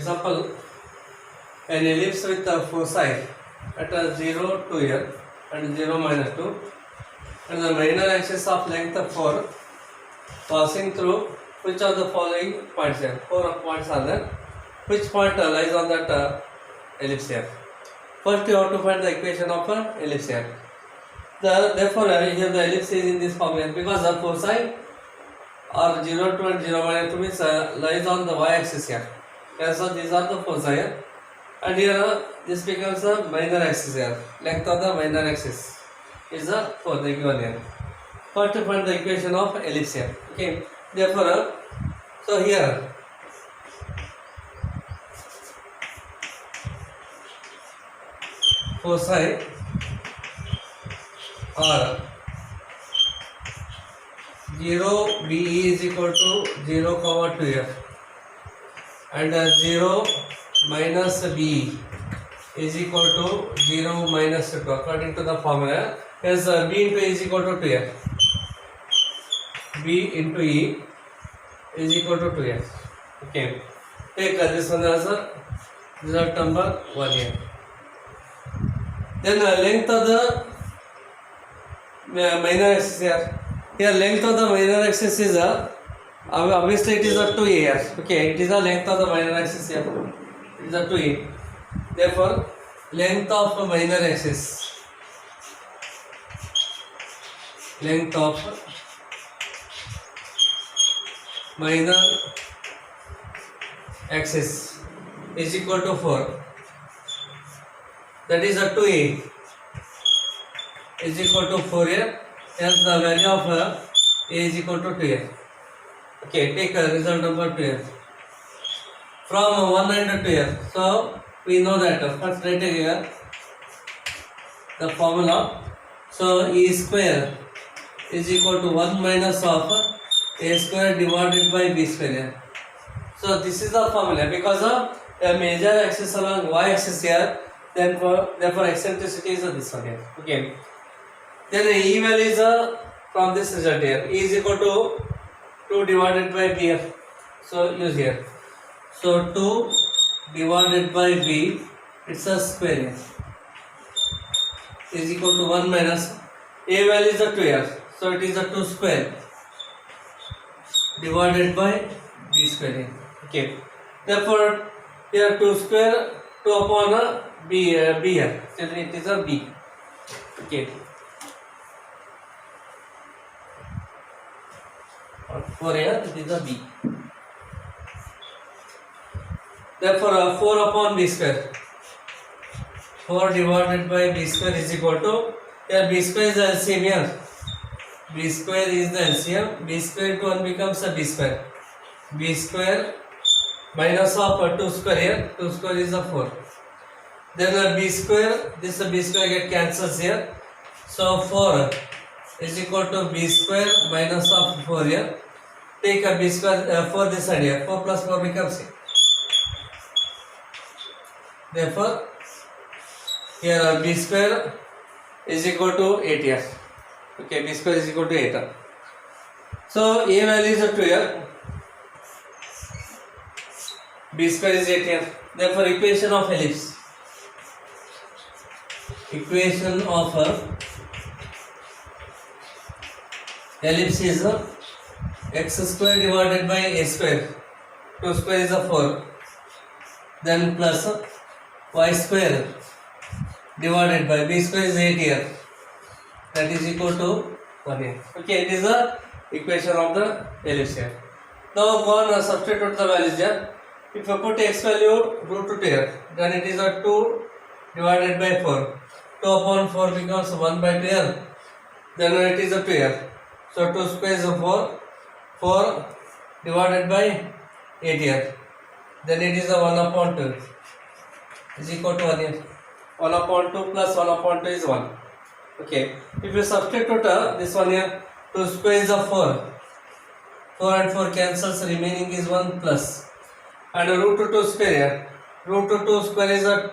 example, an ellipse with foci at 0 2 here and 0 minus 2 and the minor axis of length of 4 passing through which of the following points here? 4 points are there. Which point lies on that ellipse here? First you have to find the equation of an ellipse here. Therefore here the ellipse is in this form here because the foci are 0 2 and 0 minus 2 means lies on the y-axis here. So these are the foci here. And here this becomes the minor axis here. Length of the minor axis is the 4, the given here. First to find the equation of ellipse here. Okay. Therefore, so here foci are 0 BE is equal to 0 comma 2 here and 0 minus BE is equal to 0 minus 2 according to the formula. As B into A is equal to 2 here. B into E is equal to 2 here. Okay. Take this one as a result number 1 here. Then length of the minor axis here. Here length of the minor axis is obviously it is a 2A here. Okay, it is the length of the minor axis here. It is a 2A. Therefore, length of minor axis. Length of minor axis is equal to 4. That is a 2A is equal to 4 here. Hence the value of A is equal to 2 here. Okay, take result number 2 here. From 1 and 2 here. So we know that first write here the formula. So E square is equal to 1 minus of A square divided by B square here. So this is the formula because of a major axis along y axis here. Therefore eccentricity is this one here. Okay. Then E value is from this result here. E is equal to 2 divided by B here. So use here. So 2 divided by B, it's a square here. Is equal to 1 minus A value is a 2 here. So it is a 2 square divided by B square here. Okay. Therefore here 2 square 2 upon B here. So it is a B. Okay. 4 here, it is a B. Therefore 4 upon B square. 4 divided by B square is equal to, here B square is the LCM here. B square is the LCM. B square into 1 becomes a B square. B square minus of 2 square here. 2 square is a 4. Then B square, this B square get cancels here. So 4 is equal to B square minus of 4 here. Take a B square 4 this side here. 4 plus 4 becomes 6. Therefore, here B square is equal to 8 here. Okay, B square is equal to 8. So A value is 2 here. B square is 8 here. Therefore, equation of ellipse. Equation of ellipse is x square divided by a square. 2 square is a 4. Then plus y square divided by b square is 8 here. That is equal to 1 here. Okay, it is the equation of the ellipse here. Now go on substitute the values here. If I put x value root 2 here, then it is a 2 divided by 4. 2 upon 4 becomes 1 by 2 here. Then it is a 2 here. So 2 square is a 4. 4 divided by 8 here. Then it is a 1 upon 2 is equal to 1 here. 1 upon 2 plus 1 upon 2 is 1. Okay. If you substitute this one here, 2 square is a 4. 4 and 4 cancels, remaining is 1 plus. And root 2 square here. Root 2 square is a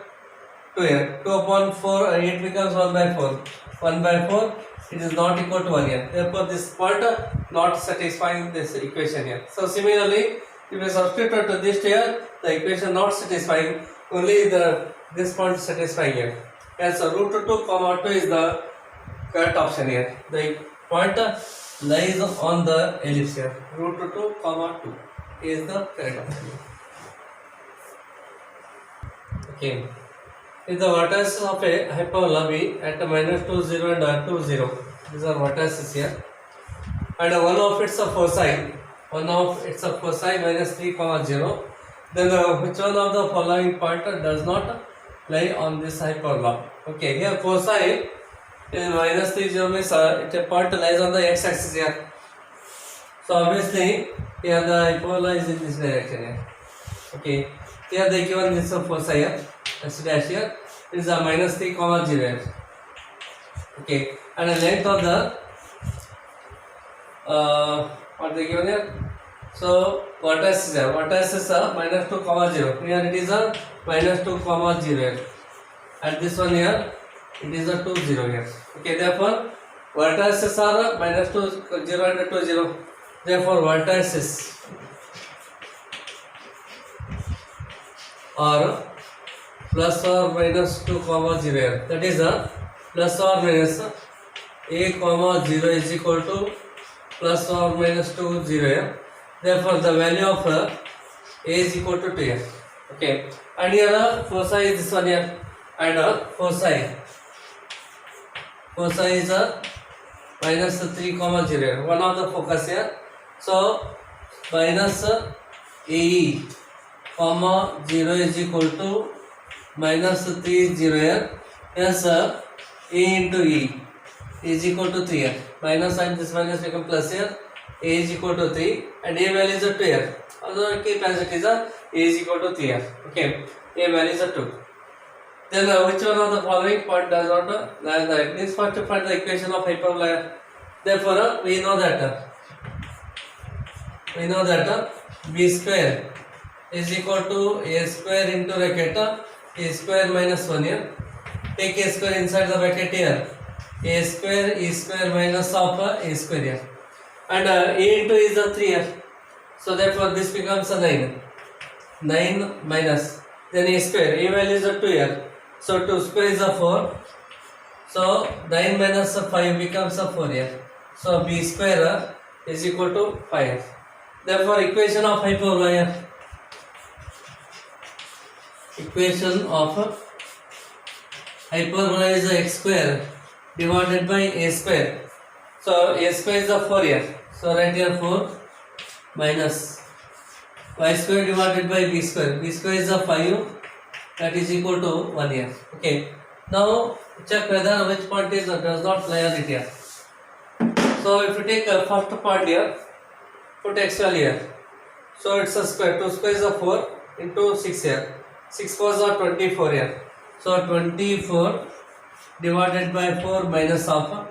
2 here. 2 upon 4, 8 becomes 1 by 4. 1 by 4, it is not equal to 1 here. Therefore, this point not satisfying this equation here. So, similarly, If you substitute to this here, the equation not satisfying, only this point satisfying here. And so root 2 comma 2 is the correct option here. The point lies on the ellipse here. Root 2 comma 2 is the correct option here. Okay. If the vertices of a hyperbola be at minus 2, 0 and 2, 0, these are vertices here, and one of its foci minus 3, 0, then which one of the following point does not lie on this hyperbola? Okay, here foci is minus 3, 0 means it point lies on the x-axis here. So obviously here the hyperbola is in this direction here. Okay, here they given this foci here, s dash here is a minus 3, 0 here. Okay, and the length of the what they given here? So vertex is here. Vertex is minus 2, 0. Here it is a minus 2, 0 here. And this one here, it is a 2, 0 here. Okay, therefore vertices are minus 2, 0 and 2, 0. Therefore vertices are plus or minus 2, 0 here. That is a plus or minus a, 0 is equal to plus or minus 2, 0 here. Therefore the value of a is equal to 2 here. Okay, and here foci is this one here, and foci is a minus 3, 0 here. One of the focus here. So minus AE, 0 is equal to minus 3, 0 here. Yes, A into E is equal to 3 here. Minus and this minus become plus here. A is equal to 3 and A value is 2 here. Also keep as it is A is equal to 3 here. Okay, A value is 2. Then which one of the following point does not lie on the it means first to find the equation of hyperbola. Therefore we know that B square is equal to A square into bracket A square minus 1 here. Take A square inside the bracket here. A square E square minus of A square here. And A into is a 3 here. So therefore this becomes a 9. 9 minus. Then A square. A value is a 2 here. So 2 square is a 4. So 9 minus 5 becomes a 4 here. So B square is equal to 5. Therefore equation of hyperbola here. Equation of hyperbola is x square divided by A square. So A square is a 4 here. So write here 4 minus y square divided by B square. B square is a 5, that is equal to 1 here. Okay. Now check whether which point is does not lie on it here. So if you take the first part here, put x value here. So it's a square. 2 square is a 4 into 6 here. 6 4s are 24 here. So 24 divided by 4 minus of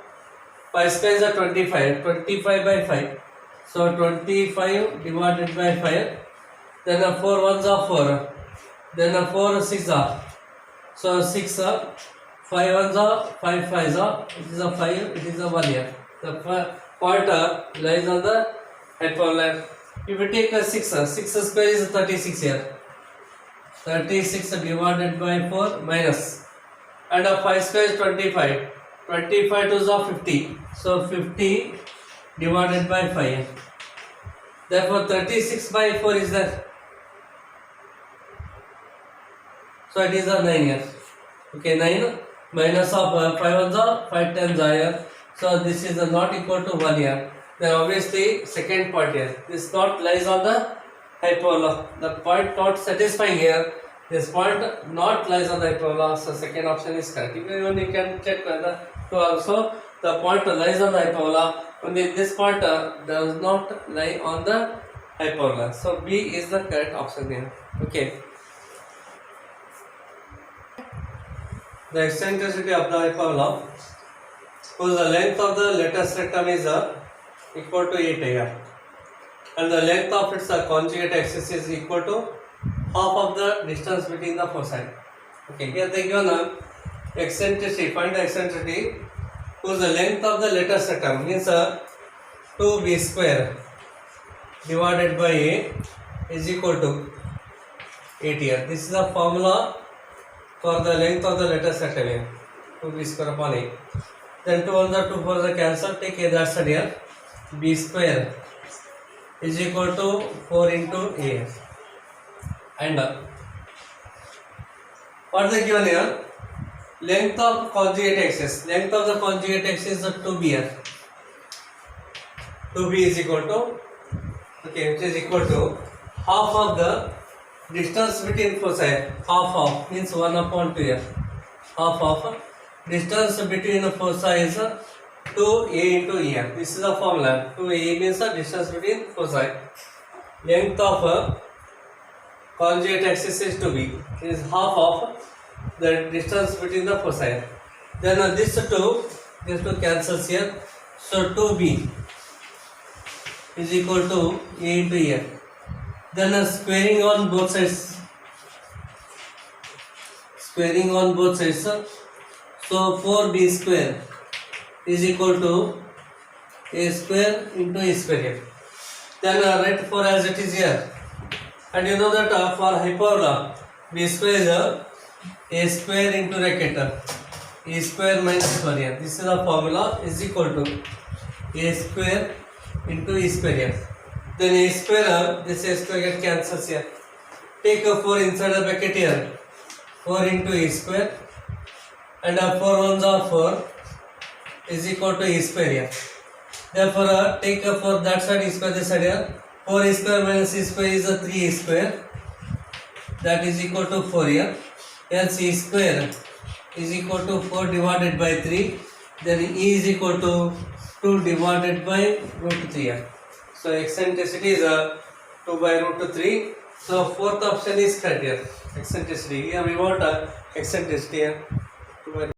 5 square is a 25. 25 by 5. So 25 divided by 5. Then 4 ones are 4. Then 4 6 are. So 6 5 ones are 5 5s are. It is a 5. It is a 1 here. The point lies on the hyperbola. If we take a 6 square is 36 here. 36 divided by 4 minus. And 5 square is 25. 25 to the 50. So 50 divided by 5. Therefore 36 by 4 is there. So it is a 9 here. Okay, 9 minus of 5 ones are 5 tens are here. So this is not equal to 1 here. Then obviously second point here. This not lies on the hyperbola. The point not satisfying here. This point not lies on the hyperbola. So second option is correct. Even you can check whether to also the point lies on the hyperbola. Only this point does not lie on the hyperbola. So B is the correct option here. Okay. The eccentricity of the hyperbola, whose the length of the lattice rectum is equal to 8 here, and the length of its conjugate axis is equal to half of the distance between the foci. Okay, here they given eccentricity. Find the eccentricity whose the length of the lattice rectum means 2b square divided by a is equal to 8 here. This is the formula for the length of the letter set away. 2b square upon a. Then 2 1 2 4 the cancel. Take a that side here. B square is equal to 4 into a. And what is given here? Length of conjugate axis. Length of the conjugate axis is 2b here. 2b is equal to, okay, which is equal to half of the distance between foci. Half of means 1 upon 2 here. Half of distance between the foci is 2a into e. This is the formula. 2a means the distance between foci. Length of conjugate axis is 2b. Is half of the distance between the foci. Then this two cancels here. So 2b is equal to a into e. Then squaring on both sides. Squaring on both sides. So 4b square is equal to a square into a square here. Then write 4 as it is here. And you know that for hyperbola, b square is a square into bracket a square minus 4 here. This is the formula is equal to a square into e square here. Then a square, this a square get cancels here. Take a 4 inside the bracket here. 4 into e square. And 4 ones are 4 is equal to e square here. Therefore, take a 4 that side, e square this side here. 4 e square minus e square is a 3 e square. That is equal to 4 here. Hence e square is equal to 4 divided by 3. Then e is equal to 2 divided by root 3 here. So eccentricity is 2 by root 3. So fourth option is correct here. Eccentricity. Here we want eccentricity here. 2 by